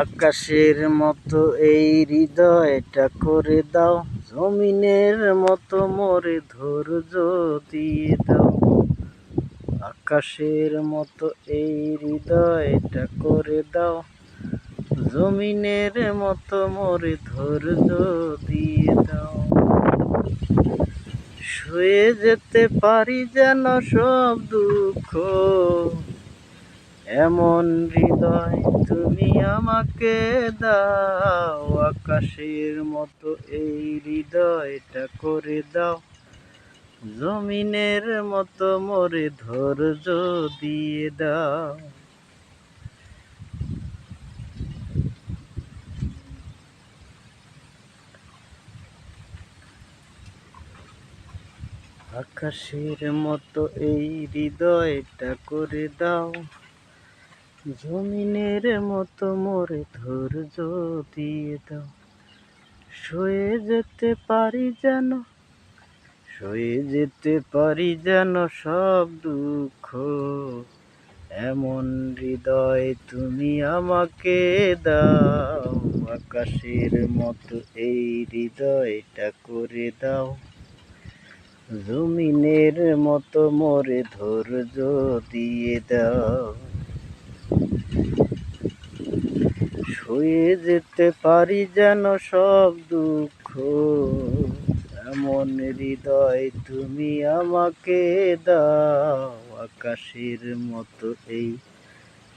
আকাশের মতো এই হৃদয়টা করে দাও, জমিনের মতো মোরে ধৈর্য দিয়ে দাও। আকাশের মতো এই হৃদয়টা করে দাও, জমিনের মতো মোরে ধৈর্য দিয়ে দাও। শুয়ে যেতে পারি যেন সব দুঃখ, এমন হৃদয় তুমি আমাকে দাও। আকাশের মতো এই হৃদয়টা করে দাও, জমিনের মতো মোরে ধৈর্য দিয়ে দাও। আকাশের মতো এই হৃদয়টা করে দাও, জমিনের মতো মোরে ধৈর্য দিয়ে দাও। শুয়ে যেতে পারি যেন, শুয়ে যেতে পারি যেন সব দুঃখ, এমন হৃদয় তুমি আমাকে দাও। আকাশের মতো এই হৃদয়টা করে দাও, জমিনের মতো মোরে ধৈর্য দিয়ে দাও। শুয়ে যেতে পারি যেন সব দুঃখ, এমন হৃদয় তুমি আমাকে দাও। আকাশের মতো এই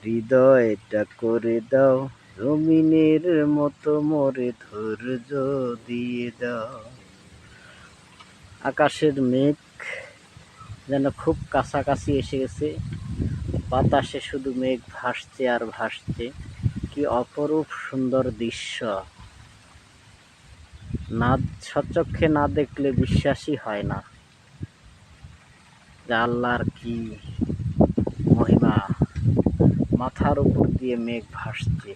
হৃদয়টা করে দাও, জমিনের মতো মোরে ধৈর্য দিয়ে দাও। আকাশের মেঘ যেন খুব কাছাকাছি এসে গেছে, বাতাসে শুধু মেঘ ভাসছে আর ভাসছে। কি অপরূপ সুন্দর দৃশ্য, না সচক্ষে না দেখলে বিশ্বাসই হয় না যে আল্লাহর কি মহিমা। মাথার উপর দিয়ে মেঘ ভাসছে।